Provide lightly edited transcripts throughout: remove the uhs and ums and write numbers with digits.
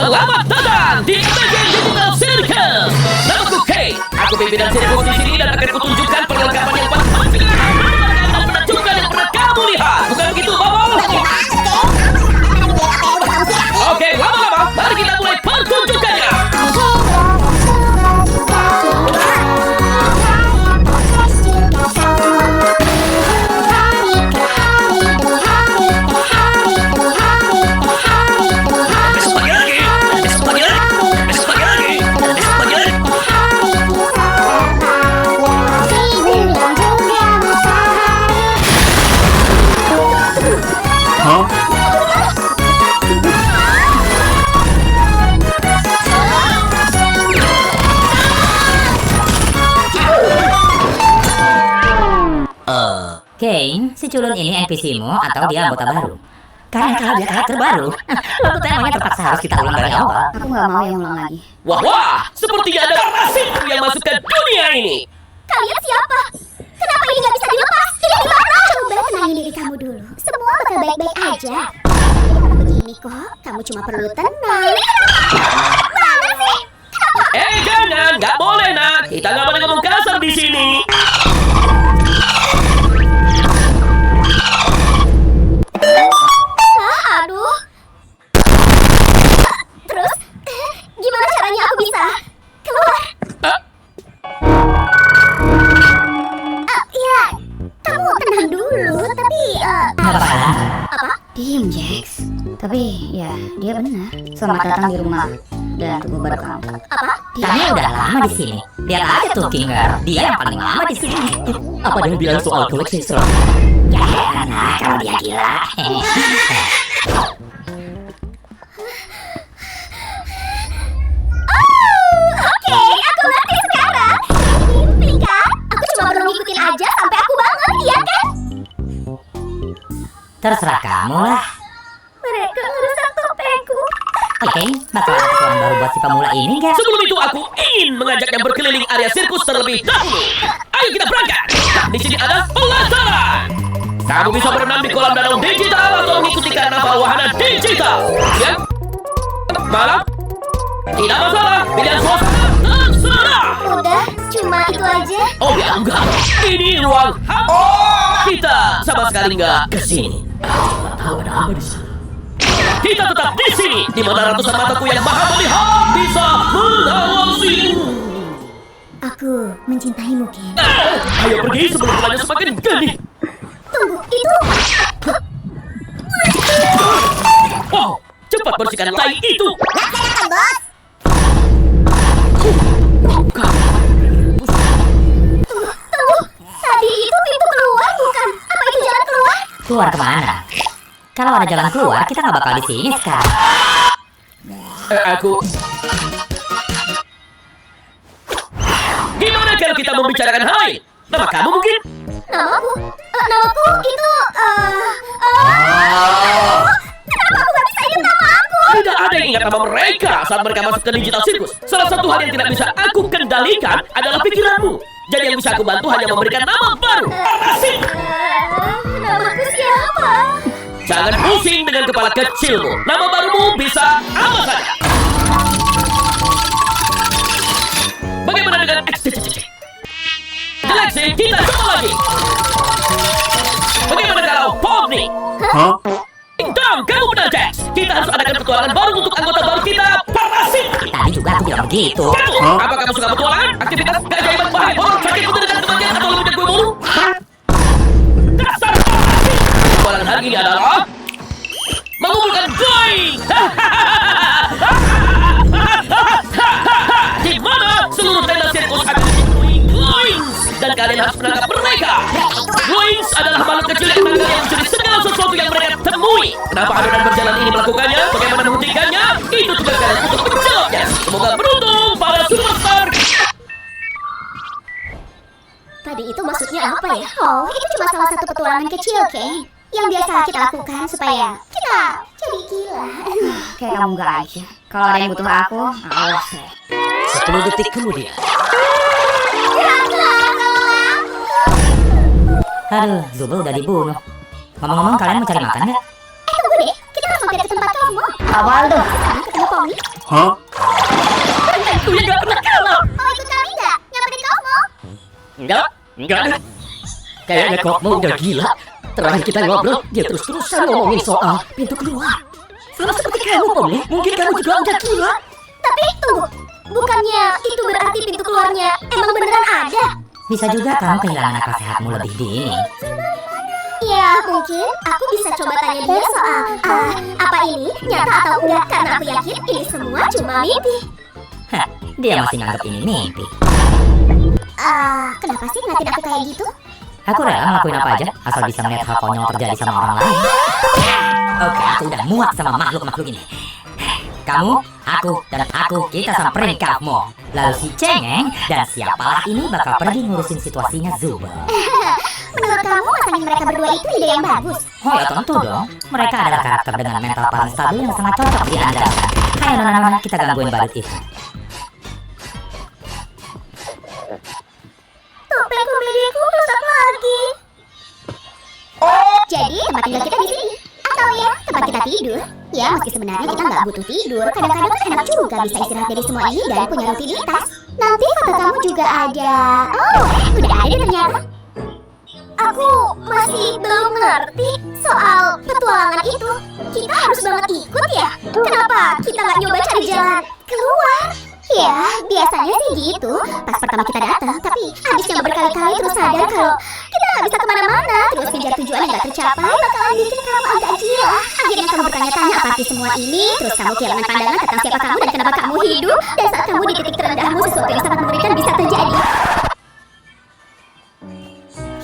Selamat datang di Imagine Digital Circus. Namaku Kay. Aku pimpinan sirkus di sini dan akan kutunjukkan perlengkapan yang paling penting dan menakjubkan yang pernah kamu lihat. Bukan begitu, Bobo? Oke, lama-lama, mari kita mulai pertunjukannya. Kane, si culun ini NPC-mu atau dia anggota baru? Karena kalau dia karakter baru, lalu temanya terpaksa harus kita ulang dari awal. Aku nggak mau yang ulang lagi. Wah, sepertinya ada parasit yang masuk ke dunia ini. Kalian siapa? Kenapa ini nggak bisa dilepas? Ini gimana? Coba tenangin diri kamu dulu. Semua bakal baik-baik aja. Begini kok, kamu cuma perlu tenang. Mana sih? Jangan, nggak boleh nak. Kita nggak boleh ngomong kasar di sini. Aduh. Terus, gimana caranya aku bisa keluar? Ya, kamu tenang dulu, tapi apa? Diem, Jax. Tapi, ya, dia benar. Selamat datang di rumah dan tunggu baru kamu. Apa? Kami udah lama di sini. Lihat aja tuh, Kinger. Dia yang paling lama di sini. Apa dia bilang soal koleksi slot? Ya, karena kalau dia gila. Oke, aku ngerti sekarang. Mimpi kan? Aku cuma perlu ngikutin aja sampai aku bangun, iya kan? Terserah kamu lah. Mereka ngerusak topengku. Oke, bakal ada ketuaan baru buat si pemula ini nggak? Sebelum itu aku ingin mengajaknya berkeliling area sirkus terlebih dahulu. Ayo kita berangkat. Di sini ada pelataran. Kamu bisa berenang di kolam danau digital atau mengikuti karnaval wahana digital. Ya? Malam? Tidak masalah. Pilihan suasana terserah. Udah, cuma itu aja. Oh ya enggak. Ini ruang hampa. Kita sama sekali enggak ke sini. Aku tahu ada apa di sana. Kita tetap di sini, di mana ratusan mataku yang maha melihat bisa mengawasi. Aku mencintaimu, Ken. Ayo pergi sebelum bulannya semakin gede. Tunggu, itu. Wow, cepat bersihkan tai itu. Laksanakan, bos. Tunggu. Tadi itu pintu keluar, bukan? Apa itu jalan keluar? Keluar kemana? Kalau ada jalan keluar, kita nggak bakal di sini sekarang. Aku. Gimana kalau kita membicarakan hal lain? Nama kamu mungkin? Namaku itu. Kenapa aku gak bisa ingat nama aku? Tidak ada yang ingat nama mereka saat mereka masuk ke digital sirkus. Salah satu hal yang tidak bisa aku kendalikan adalah pikiranmu. Jadi yang bisa aku bantu hanya memberikan nama baru. Parasit! Namaku siapa? Jangan pusing dengan kepala kecilmu. Nama barumu bisa apa saja. Bagaimana dengan XCCC? Jelek sih, kita coba lagi. Bagaimana kalau Pomni? Dan kamu benar, Jax. Kita harus adakan petualangan baru untuk anggota baru kita, Parasit. Tadi juga aku bilang begitu. Kamu, apa kamu suka petualangan? Aktivitas keajaiban bahaya horor sakit putih dengan kematian atau lebih gue mulu? Dasar Parasit. Petualangan hari ini adalah mengumpulkan Gloing. Di mana seluruh tenda sirkus akan dipenuhi Gloings dan kalian harus menangkap mereka. Gloings adalah makhluk kecil yang menangkap yang mencuri segala sesuatu yang mereka temui. Kenapa adonan berjalan ini melakukannya? Bagaimana menghentikannya? Itu tugas kalian untuk menjawabnya. Semoga beruntung para superstar. Tadi itu maksudnya apa ya? Oh, itu cuma salah satu petualangan kecil, Ken. Yang biasa kita lakukan supaya kita jadi gila. Kayak kamu nggak aja. Kalau ada yang butuh aku, awas ya. 10 detik kemudian. Aduh, Zubul udah dibunuh. Ngomong-ngomong, kalian mau cari makan nggak? Tunggu deh, kita harus mampir ke tempat kamu. Awal tuh. Ketemu Pomni. Aku yang gak pernah kalah. Mau ikut kami nggak? Nyamperin Kokmo? Enggak. Kayaknya Kokmo udah gila. Terakhir kita ngobrol, dia terus-terusan ngomongin soal pintu keluar. Sama seperti kamu, Pomni. Mungkin kamu juga udah gila. Tapi tunggu, bukannya itu berarti pintu keluarnya emang beneran ada? Bisa juga kamu kehilangan akal sehatmu lebih dini. Ya mungkin aku bisa coba tanya dia soal apa ini nyata atau enggak, karena aku yakin ini semua cuma mimpi. Hah, dia masih nganggap ini mimpi. Kenapa sih ngeliatin aku kayak gitu? Aku rela ngelakuin apa aja, asal bisa melihat hal konyol terjadi sama orang lain. Oke, aku udah muak sama makhluk-makhluk ini. Kamu, aku, kita samperin Kokmo. Lalu si Cengeng dan siapalah ini bakal pergi ngurusin situasinya Zubul. Menurut kamu masangin mereka berdua itu ide yang bagus? Oh ya tentu dong. Mereka adalah karakter dengan mental paling stabil yang sangat cocok diandalkan. Ayo nona, kita gangguin badut itu. Topeng komediku rusak lagi. Jadi tempat tinggal kita di sini. Atau ya, tempat kita tidur. Ya, meski sebenarnya kita nggak butuh tidur. Kadang-kadang kan enak juga bisa istirahat dari semua ini dan punya rutinitas. Nanti kata kamu juga ada. Oh, udah ada ternyata. Aku masih belum ngerti soal petualangan itu. Kita harus banget ikut ya? Kenapa kita nggak nyoba cari jalan keluar? Ya, biasanya sih gitu. Pas pertama kita datang, tapi habis yang berkali-kali terus sadar kalau kita nggak bisa kemana-mana. Terus kejar tujuan yang nggak tercapai bakalan bikin kamu agak gila. Akhirnya kamu bertanya-tanya apa arti semua ini. Terus kamu kehilangan pandangan tentang siapa kamu dan kenapa kamu hidup. Dan saat kamu di titik terendahmu, sesuatu yang sangat mengerikan bisa terjadi.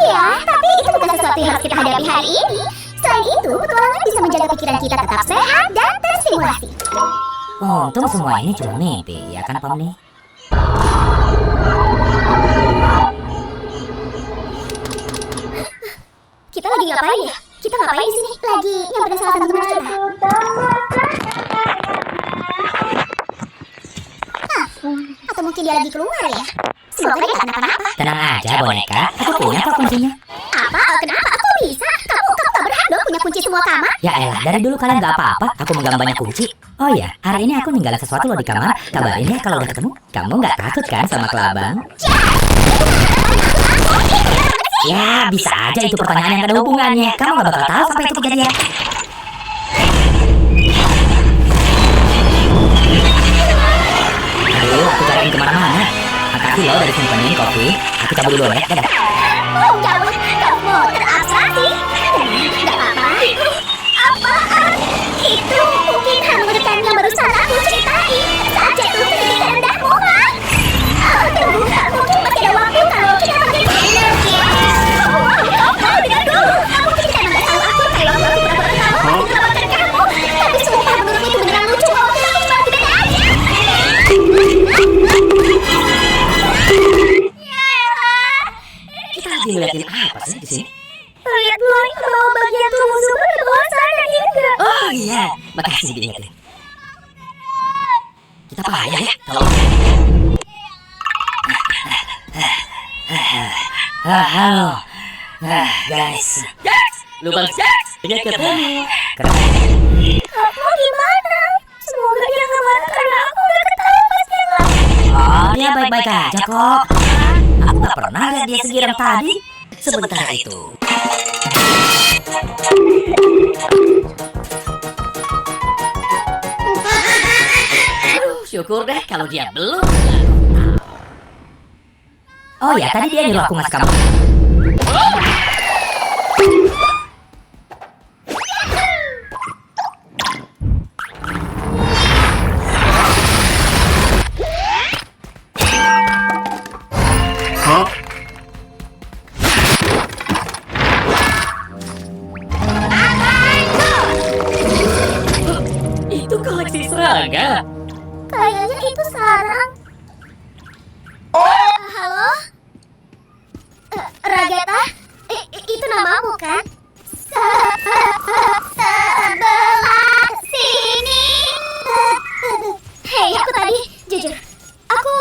Ya, tapi itu bukan sesuatu yang harus kita hadapi hari ini. Selain itu, petualangan bisa menjaga pikiran kita tetap sehat dan terstimulasi. Untung semua ini cuma mimpi, ya kan Pomni? Kita lagi ngapain ya? Kita ngapain di sini? Lagi nyamperin salah satu teman kita. Atau mungkin dia lagi keluar ya? Semoga dia nggak kenapa-napa. Tenang aja boneka, aku punya kok kuncinya. Apa? Kenapa? Aku bisa? Kamu tak berhak dong punya kunci semua kamar? Ya elah, dari dulu kalian gak apa-apa, aku megang banyak kunci. Oh ya, hari ini aku ninggalin sesuatu loh di kamar. Kabarin ya kalau udah ketemu. Kamu gak takut kan sama kelabang? Ya, bisa aja itu pertanyaan yang gak ada hubungannya. Kamu gak bakal tahu sampai itu kejadian. Aduh, aku cariin kemana-mana. Makasih loh dari simpenin kopi. Aku cabut dulu ya, dadah. Oh, cabut. Kamu terabstraksi. Gak apa-apa. Apaan? Itu mungkin hangutan yang barusan aku ceritain saat jatuh ke titik terendahmu, kan? Tunggu, mungkin masih ada waktu kalau kita pakai energi. Kamu dengar dulu. Mungkin kita nggak tahu aku kalau aku pura-pura kamu untuk menyelamatkan kamu. Tapi sumpah menurutku itu beneran lucu. Waktu aku cuma tidak aja. Kita lagi ngeliatin apa sih di sini? Lihat Loy, bahwa bagian tubuh Zubul di bawah sana juga. Oh iya, makasih diingetin. Kita payah ya, kalau... halo. Guys. Yes! Lubang seks! Udah ketemu. Keren. Kamu gimana? Semoga dia nggak marah karena aku udah ketawa pas dia ngelakuin. Oh, dia baik-baik aja kok. Aku gak pernah lihat dia segirang tadi. Sebentar itu. Syukur deh kalau dia belum. Oh ya, tadi dia nyuruh aku ngasih kamu. Itu koleksi seragam. Kayaknya itu sarang. Halo? Ragata? Itu namamu kan? Sebelah sini. Hei, aku tadi jujur. Aku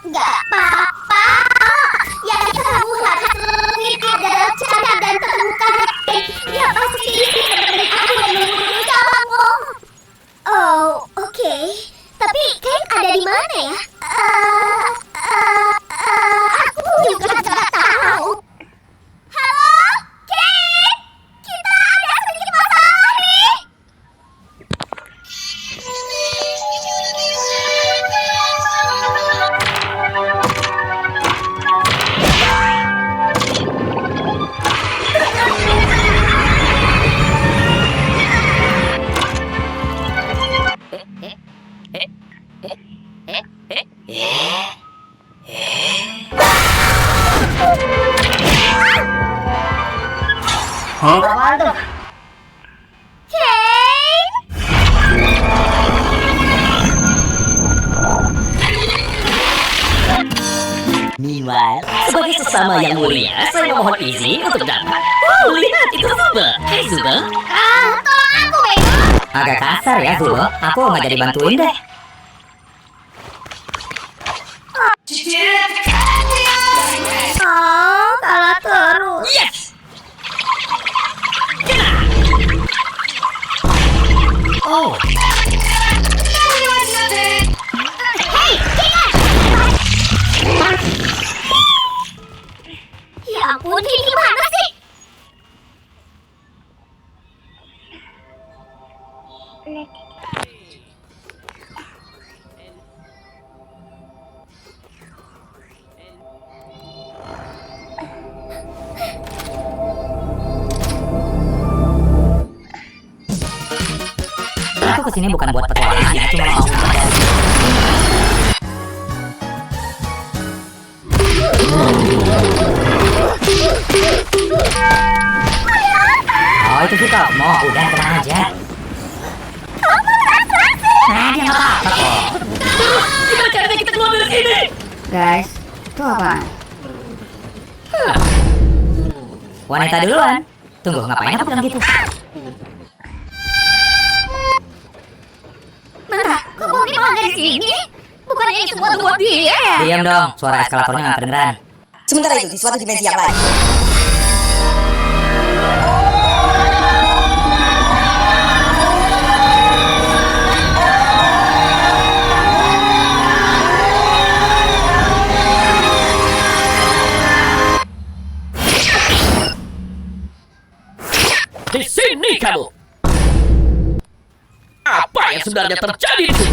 nggak apa-apa. Yang kamu harus lakuin adalah cari dan temukan Raden. Dia pasti seperti aku dan menunggu kamu. Oh, oke. Tapi Apaan tuh? Meanwhile, sebagai sesama yang mulia, saya mohon izin untuk dapat. Oh, lihat itu Zubo. Hei Zubo. Tolong aku, Bego. Agak kasar ya Zubo. Aku nggak jadi bantuin deh. Oh, kalah terus. Yes. Oh, Hei, ingat! Ya ampun, ini gimana sih? aku kesini bukan buat petualangan ya, cuma mau belajar. Oh itu sih kok, mau udah tenang aja. Nah dia nggak apa-apa kok. Gimana caranya kita keluar dari sini? Guys, itu apa? Wanita duluan. Tunggu, ngapain aku bilang gitu? Bentar, kok mau gimana dari sini? Bukannya ini semua buat dia ya? Diam dong, suara eskalatornya nggak kedengeran. Sementara itu, di suatu dimensi yang lain. Di sini kamu. Apa yang sebenarnya terjadi di sini?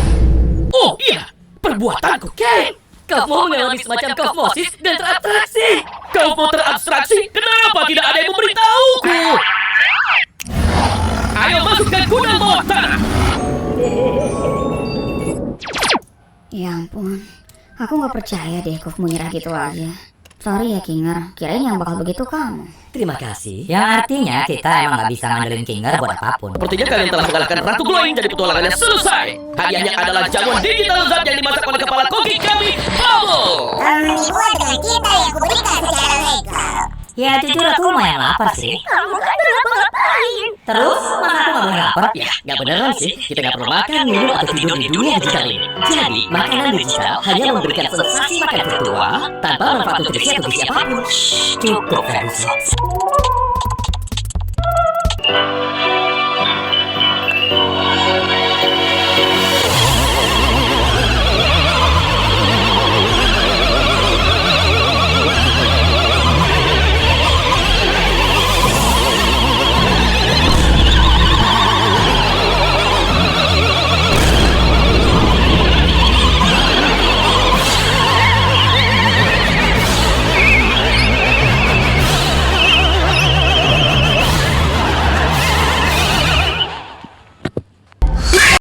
Oh iya, perbuatanku, Ken. Kamu mengalami semacam kosmosis dan teratraksi. Kamu terabstraksi? Kenapa tidak ada yang memberitahuku? Ayo masukkan gudang bawah tanah. Ya ampun, aku nggak percaya deh Kuf menyerah gitu aja. Sorry ya Kinger, kirain yang bakal begitu kamu. Terima kasih. Yang artinya kita emang nggak bisa ngandelin Kinger buat apapun. Sepertinya kalian telah mengalahkan Ratu Glowing, jadi petualangannya selesai. Hadiahnya adalah jamuan digital zat yang dimasak oleh kepala koki kami, Bubble. Dibuat dengan cinta yang kuberikan secara legal. Ya jujur aku lumayan lapar sih. Kamu kan ngapa-ngapain? Terus, masa aku nggak boleh lapar? Ya, nggak beneran sih. Kita nggak perlu makan, minum, atau tidur di dunia digital ini. Jadi, makanan digital hanya memberikan sensasi makan virtual tanpa manfaat nutrisi atau gizi apapun. Cukup, Ferguson.